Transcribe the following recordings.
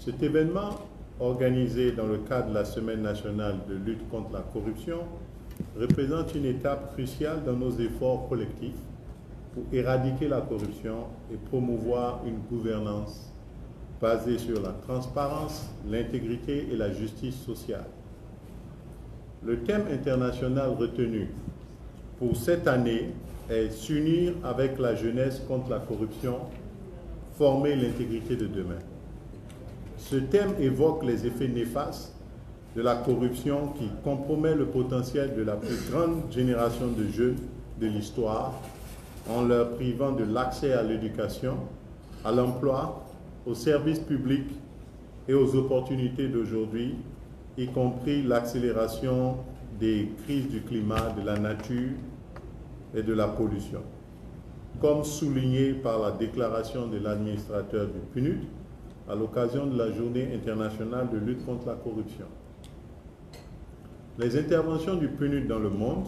Cet événement, organisé dans le cadre de la Semaine nationale de lutte contre la corruption, représente une étape cruciale dans nos efforts collectifs pour éradiquer la corruption et promouvoir une gouvernance basée sur la transparence, l'intégrité et la justice sociale. Le thème international retenu pour cette année est « S'unir avec la jeunesse contre la corruption, former l'intégrité de demain ». Ce thème évoque les effets néfastes de la corruption qui compromet le potentiel de la plus grande génération de jeunes de l'histoire en leur privant de l'accès à l'éducation, à l'emploi, aux services publics et aux opportunités d'aujourd'hui, y compris l'accélération des crises du climat, de la nature et de la pollution. Comme souligné par la déclaration de l'administrateur du PNUD à l'occasion de la Journée internationale de lutte contre la corruption. Les interventions du PNUD dans le monde,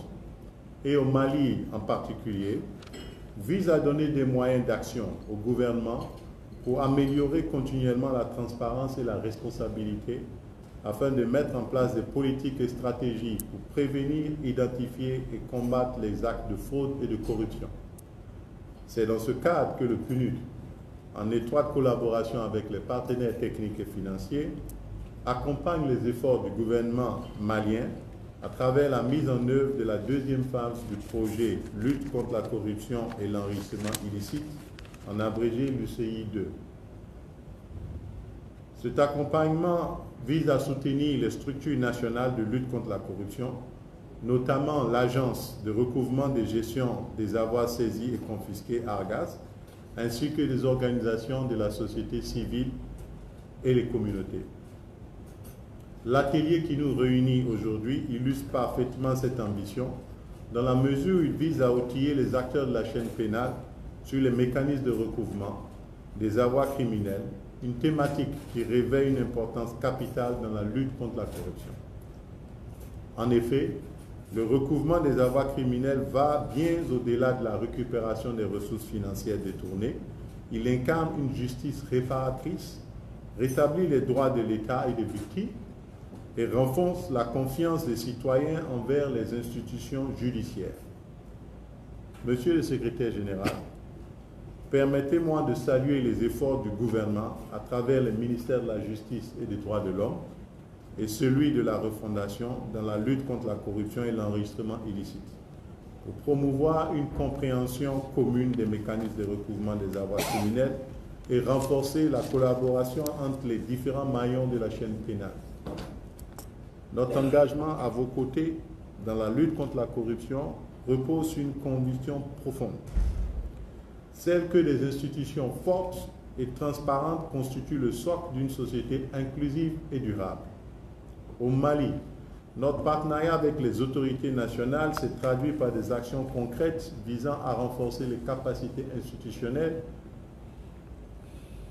et au Mali en particulier, visent à donner des moyens d'action au gouvernement pour améliorer continuellement la transparence et la responsabilité afin de mettre en place des politiques et stratégies pour prévenir, identifier et combattre les actes de fraude et de corruption. C'est dans ce cadre que le PNUD, en étroite collaboration avec les partenaires techniques et financiers, accompagne les efforts du gouvernement malien à travers la mise en œuvre de la deuxième phase du projet Lutte contre la corruption et l'enrichissement illicite, en abrégé l'UCI 2. Cet accompagnement vise à soutenir les structures nationales de lutte contre la corruption, notamment l'Agence de recouvrement des gestions des avoirs saisis et confisqués ARGAS, ainsi que les organisations de la société civile et les communautés. L'atelier qui nous réunit aujourd'hui illustre parfaitement cette ambition, dans la mesure où il vise à outiller les acteurs de la chaîne pénale sur les mécanismes de recouvrement des avoirs criminels, une thématique qui revêt une importance capitale dans la lutte contre la corruption. En effet, le recouvrement des avoirs criminels va bien au-delà de la récupération des ressources financières détournées. Il incarne une justice réparatrice, rétablit les droits de l'État et des victimes et renforce la confiance des citoyens envers les institutions judiciaires. Monsieur le secrétaire général, permettez-moi de saluer les efforts du gouvernement à travers le ministère de la Justice et des Droits de l'Homme et celui de la refondation dans la lutte contre la corruption et l'enrichissement illicite, pour promouvoir une compréhension commune des mécanismes de recouvrement des avoirs criminels et renforcer la collaboration entre les différents maillons de la chaîne pénale. Notre engagement à vos côtés dans la lutte contre la corruption repose sur une conviction profonde, celle que des institutions fortes et transparentes constituent le socle d'une société inclusive et durable. Au Mali, notre partenariat avec les autorités nationales s'est traduit par des actions concrètes visant à renforcer les capacités institutionnelles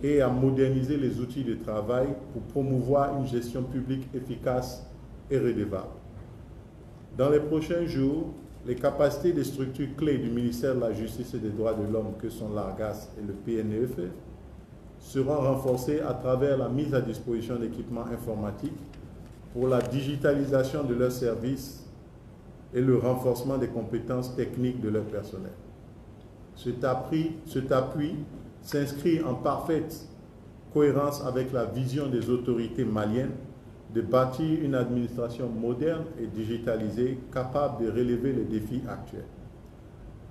et à moderniser les outils de travail pour promouvoir une gestion publique efficace et redevable. Dans les prochains jours, les capacités des structures clés du ministère de la Justice et des Droits de l'Homme, que sont l'ARGAS et le PNEF, seront renforcées à travers la mise à disposition d'équipements informatiques pour la digitalisation de leurs services et le renforcement des compétences techniques de leur personnel. Cet appui s'inscrit en parfaite cohérence avec la vision des autorités maliennes de bâtir une administration moderne et digitalisée capable de relever les défis actuels.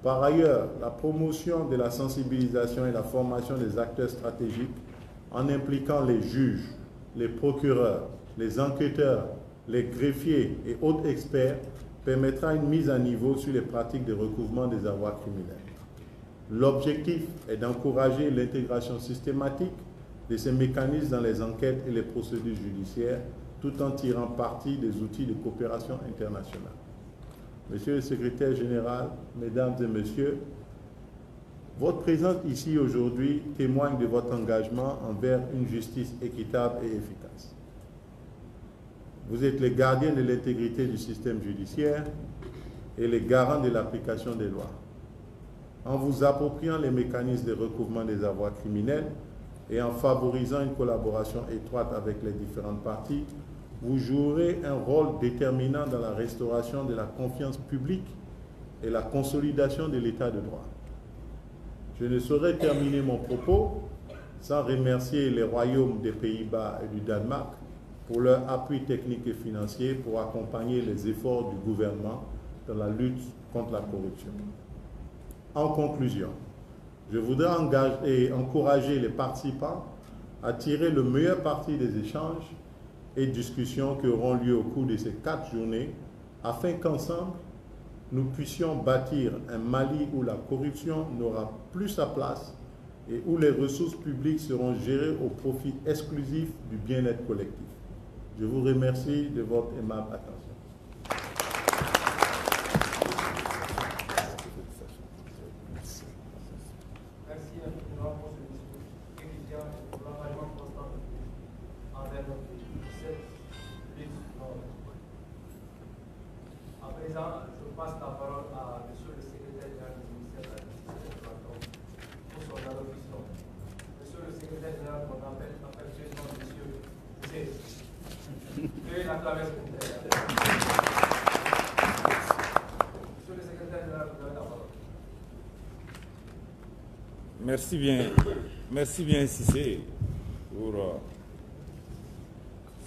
Par ailleurs, la promotion de la sensibilisation et la formation des acteurs stratégiques en impliquant les juges, les procureurs, les enquêteurs, les greffiers et autres experts permettra une mise à niveau sur les pratiques de recouvrement des avoirs criminels. L'objectif est d'encourager l'intégration systématique de ces mécanismes dans les enquêtes et les procédures judiciaires, tout en tirant parti des outils de coopération internationale. Monsieur le secrétaire général, mesdames et messieurs, votre présence ici aujourd'hui témoigne de votre engagement envers une justice équitable et efficace. Vous êtes les gardiens de l'intégrité du système judiciaire et les garants de l'application des lois. En vous appropriant les mécanismes de recouvrement des avoirs criminels, et en favorisant une collaboration étroite avec les différentes parties, vous jouerez un rôle déterminant dans la restauration de la confiance publique et la consolidation de l'état de droit. Je ne saurais terminer mon propos sans remercier les royaumes des Pays-Bas et du Danemark pour leur appui technique et financier pour accompagner les efforts du gouvernement dans la lutte contre la corruption. En conclusion, je voudrais encourager les participants à tirer le meilleur parti des échanges et discussions qui auront lieu au cours de ces 4 journées afin qu'ensemble, nous puissions bâtir un Mali où la corruption n'aura plus sa place et où les ressources publiques seront gérées au profit exclusif du bien-être collectif. Je vous remercie de votre aimable attention. Merci infiniment pour ce discours étudiant et pour l'engagement constant envers notre pays pour cette lutte noble. À présent, je passe la parole à M. le secrétaire général du ministère de la Justice pour son allocution. Monsieur le secrétaire général, on appelle affectueusement M. C. Veuillez l'acclamer, s'il vous plaît. Monsieur le secrétaire général, vous avez la parole. Merci bien Cissé pour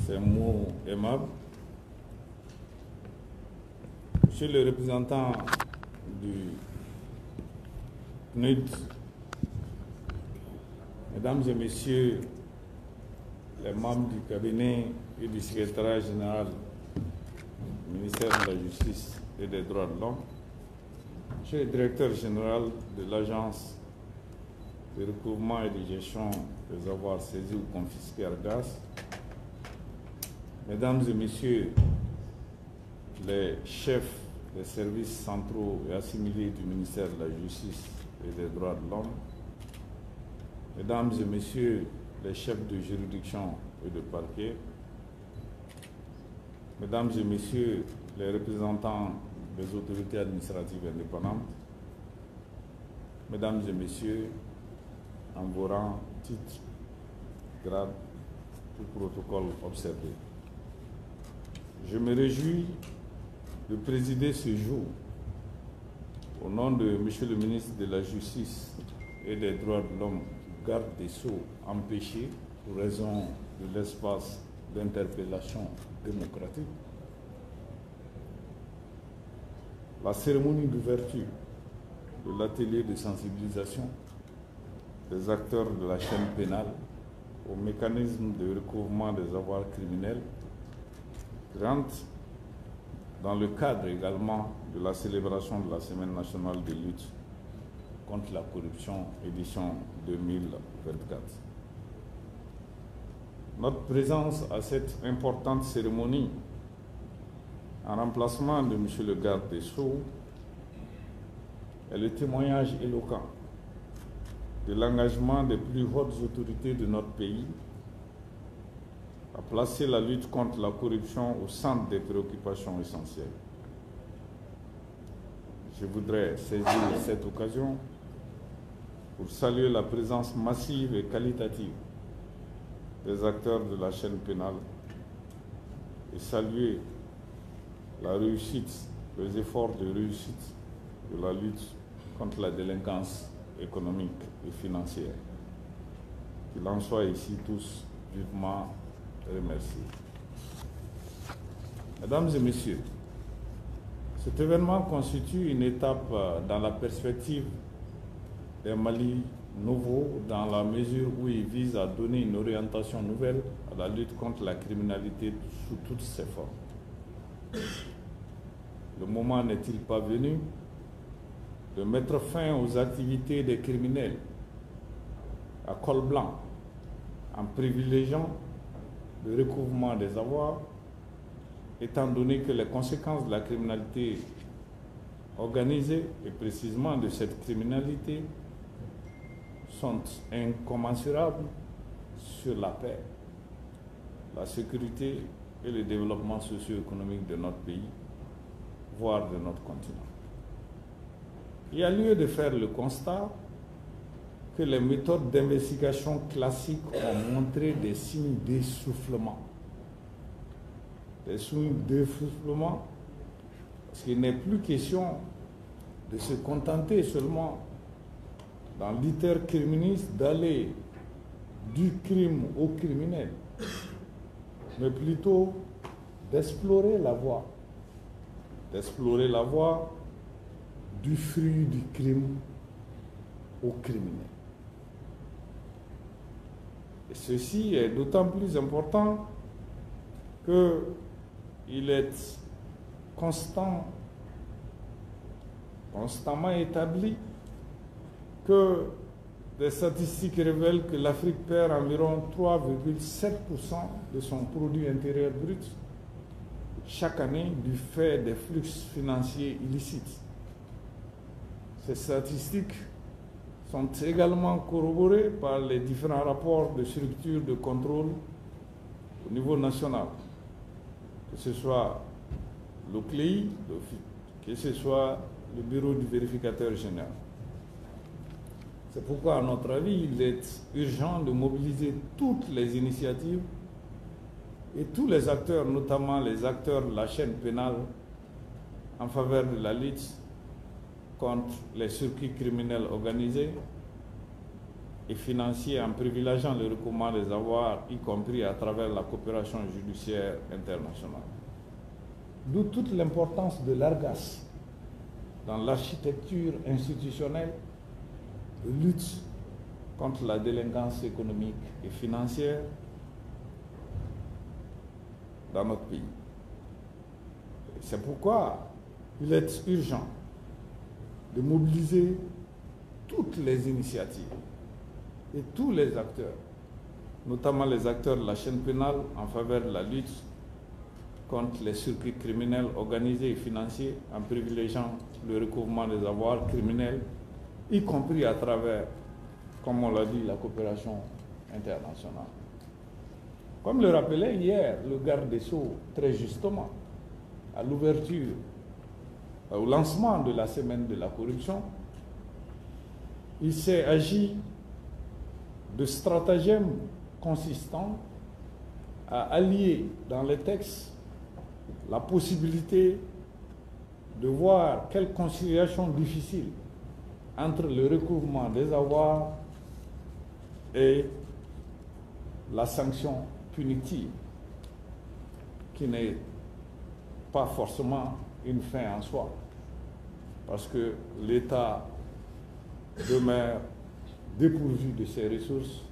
ces mots aimables. Monsieur le représentant du PNUD, Mesdames et Messieurs les membres du cabinet et du secrétariat général du ministère de la Justice et des Droits de l'Homme, Monsieur le directeur général de l'Agence de recouvrement et de gestion des avoirs saisis ou confisqués à gaz, Mesdames et Messieurs les chefs des services centraux et assimilés du ministère de la Justice et des Droits de l'Homme, Mesdames et Messieurs les chefs de juridiction et de parquet, Mesdames et Messieurs les représentants des autorités administratives indépendantes, Mesdames et Messieurs, en vos rangs, titres, grades, tout protocole observé. Je me réjouis de présider ce jour au nom de Monsieur le ministre de la Justice et des Droits de l'Homme, garde des Sceaux, empêché pour raison de l'espace d'interpellation démocratique, la cérémonie d'ouverture de l'atelier de sensibilisation des acteurs de la chaîne pénale au mécanisme de recouvrement des avoirs criminels rentre dans le cadre également de la célébration de la Semaine nationale de lutte contre la corruption, édition 2024. Notre présence à cette importante cérémonie, en remplacement de M. le garde des Sceaux, est le témoignage éloquent de l'engagement des plus hautes autorités de notre pays à placer la lutte contre la corruption au centre des préoccupations essentielles. Je voudrais saisir cette occasion pour saluer la présence massive et qualitative des acteurs de la chaîne pénale et saluer la réussite, les efforts de réussite de la lutte contre la délinquance économique et financière. Qu'il en soit ici tous vivement remerciés. Mesdames et Messieurs, cet événement constitue une étape dans la perspective d'un Mali nouveau dans la mesure où il vise à donner une orientation nouvelle à la lutte contre la criminalité sous toutes ses formes. Le moment n'est-il pas venu de mettre fin aux activités des criminels à col blanc en privilégiant le recouvrement des avoirs, étant donné que les conséquences de la criminalité organisée et précisément de cette criminalité sont incommensurables sur la paix, la sécurité et le développement socio-économique de notre pays, voire de notre continent. Il y a lieu de faire le constat que les méthodes d'investigation classiques ont montré des signes d'essoufflement. Des signes d'essoufflement, parce qu'il n'est plus question de se contenter seulement dans l'iter criminis d'aller du crime au criminel, mais plutôt d'explorer la voie du fruit du crime au criminel. Et ceci est d'autant plus important qu'il est constamment établi que des statistiques révèlent que l'Afrique perd environ 3,7% de son produit intérieur brut chaque année du fait des flux financiers illicites. Ces statistiques sont également corroborées par les différents rapports de structures de contrôle au niveau national, que ce soit l'OCLEI, que ce soit le bureau du vérificateur général. C'est pourquoi, à notre avis, il est urgent de mobiliser toutes les initiatives et tous les acteurs, notamment les acteurs de la chaîne pénale, en faveur de la lutte contre les circuits criminels organisés et financiers en privilégiant le recouvrement des avoirs, y compris à travers la coopération judiciaire internationale. D'où toute l'importance de l'ARGAS dans l'architecture institutionnelle de lutte contre la délinquance économique et financière dans notre pays. C'est pourquoi il est urgent de mobiliser toutes les initiatives et tous les acteurs, notamment les acteurs de la chaîne pénale en faveur de la lutte contre les circuits criminels organisés et financiers en privilégiant le recouvrement des avoirs criminels, y compris à travers, comme on l'a dit, la coopération internationale. Comme le rappelait hier le garde des Sceaux très justement, à l'ouverture, au lancement de la semaine de la corruption, il s'est agi de stratagèmes consistant à allier dans les textes la possibilité de voir quelle conciliation difficile entre le recouvrement des avoirs et la sanction punitive, qui n'est pas forcément une fin en soi, parce que l'État demeure dépourvu de ses ressources,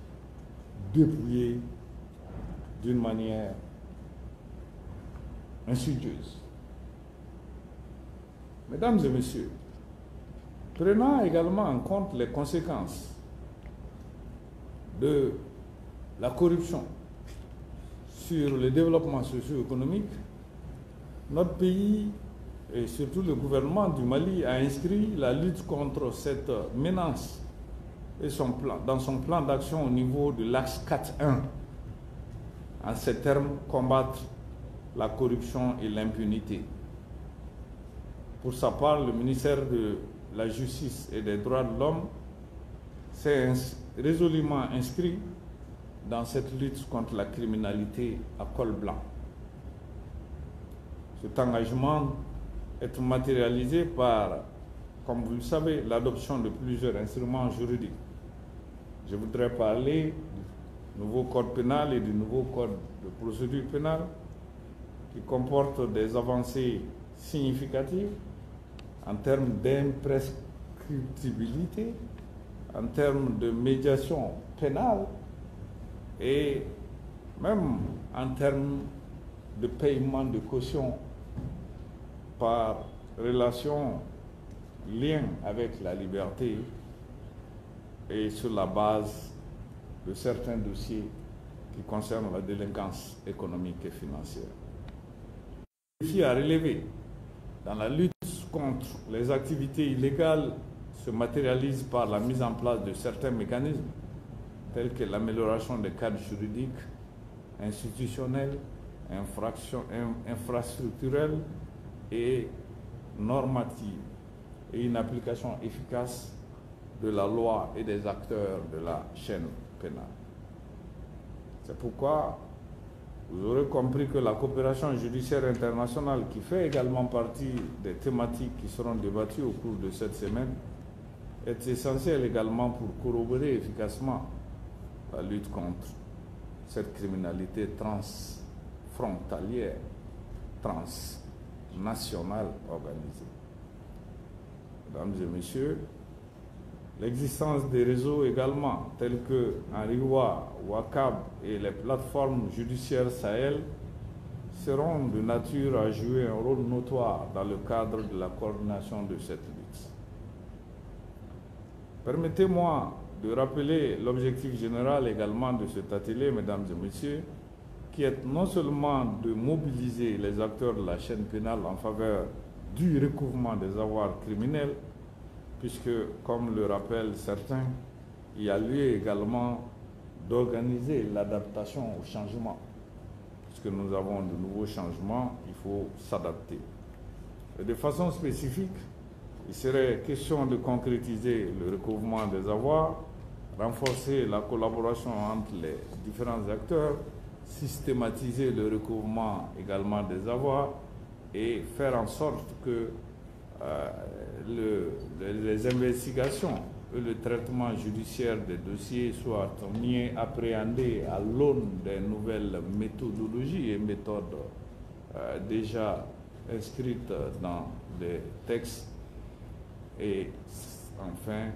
dépouillé d'une manière insidieuse. Mesdames et messieurs, prenant également en compte les conséquences de la corruption sur le développement socio-économique, notre pays et surtout le gouvernement du Mali a inscrit la lutte contre cette menace et dans son plan d'action au niveau de l'axe 4.1. En ces termes, combattre la corruption et l'impunité. Pour sa part, le ministère de la Justice et des Droits de l'Homme s'est résolument inscrit dans cette lutte contre la criminalité à col blanc. Cet engagement est matérialisé par, comme vous le savez, l'adoption de plusieurs instruments juridiques. Je voudrais parler du nouveau code pénal et du nouveau code de procédure pénale qui comportent des avancées significatives en termes d'imprescriptibilité, en termes de médiation pénale et même en termes de paiement de caution par relation, lien avec la liberté et sur la base de certains dossiers qui concernent la délinquance économique et financière. Le défi à relever dans la lutte contre les activités illégales se matérialise par la mise en place de certains mécanismes tels que l'amélioration des cadres juridiques, institutionnels, infrastructurels et normatifs et une application efficace de la loi et des acteurs de la chaîne pénale. C'est pourquoi vous aurez compris que la coopération judiciaire internationale, qui fait également partie des thématiques qui seront débattues au cours de cette semaine, est essentielle également pour corroborer efficacement la lutte contre cette criminalité transfrontalière, transnationale organisée. Mesdames et messieurs, l'existence des réseaux également, tels que Anriwa, Wakab et les plateformes judiciaires Sahel, seront de nature à jouer un rôle notoire dans le cadre de la coordination de cette lutte. Permettez-moi de rappeler l'objectif général également de cet atelier, mesdames et messieurs, qui est non seulement de mobiliser les acteurs de la chaîne pénale en faveur du recouvrement des avoirs criminels, puisque, comme le rappellent certains, il y a lieu également d'organiser l'adaptation au changement. Puisque nous avons de nouveaux changements, il faut s'adapter. Et de façon spécifique, il serait question de concrétiser le recouvrement des avoirs, renforcer la collaboration entre les différents acteurs, systématiser le recouvrement également des avoirs et faire en sorte que les investigations et le traitement judiciaire des dossiers soient mieux appréhendés à l'aune des nouvelles méthodologies et méthodes déjà inscrites dans les textes. Et enfin,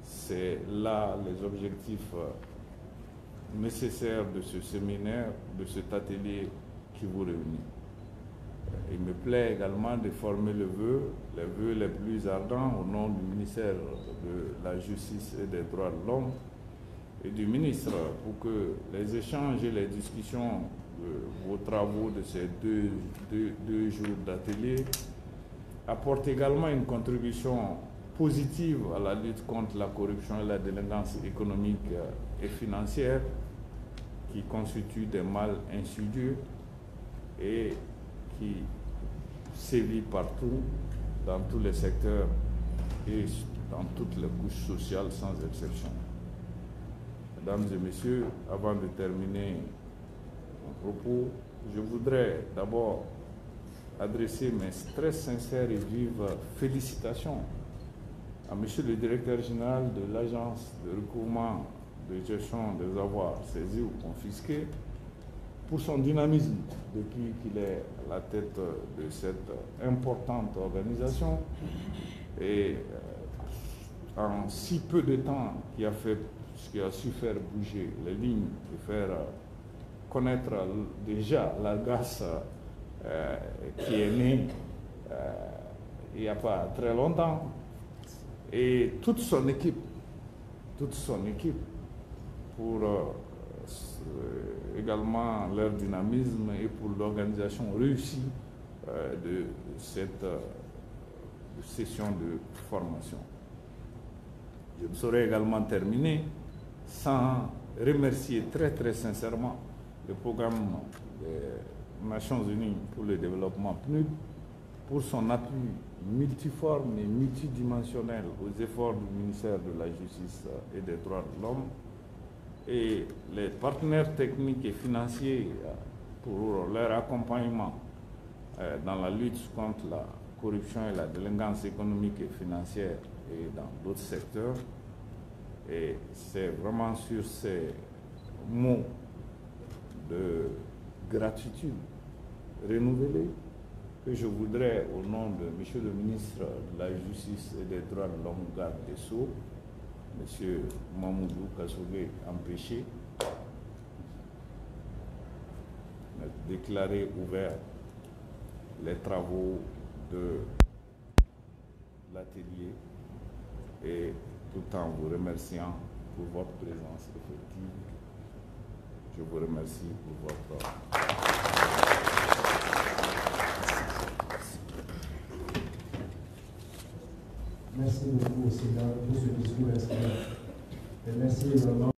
c'est là les objectifs nécessaires de ce séminaire, de cet atelier qui vous réunit. Il me plaît également de former les vœux les plus ardents au nom du ministère de la Justice et des Droits de l'Homme et du ministre pour que les échanges et les discussions de vos travaux de ces deux jours d'atelier apportent également une contribution positive à la lutte contre la corruption et la délinquance économique et financière qui constituent des mâles insidieux et qui sévit partout, dans tous les secteurs et dans toutes les couches sociales sans exception. Mesdames et messieurs, avant de terminer mon propos, je voudrais d'abord adresser mes très sincères et vives félicitations à Monsieur le Directeur général de l'Agence de recouvrement de gestion des avoirs saisis ou confisqués pour son dynamisme depuis qu'il est à la tête de cette importante organisation et en si peu de temps qui a su faire bouger les lignes et faire connaître déjà la grâce qui est née il n'y a pas très longtemps et toute son équipe pour également leur dynamisme et pour l'organisation réussie de cette session de formation. Je ne saurais également terminer sans remercier très très sincèrement le programme des Nations Unies pour le développement PNUD pour son appui multiforme et multidimensionnel aux efforts du ministère de la Justice et des Droits de l'Homme et les partenaires techniques et financiers pour leur accompagnement dans la lutte contre la corruption et la délinquance économique et financière et dans d'autres secteurs. Et c'est vraiment sur ces mots de gratitude renouvelée que je voudrais, au nom de M. le ministre de la Justice et des Droits de l'Homme, garde des Sceaux, M. Mamoudou Kassoubé empêché, déclarer ouvert les travaux de l'atelier et tout en vous remerciant pour votre présence effective. Je vous remercie pour votre... Merci beaucoup, Seigneur, pour ce discours inspirant. Et merci également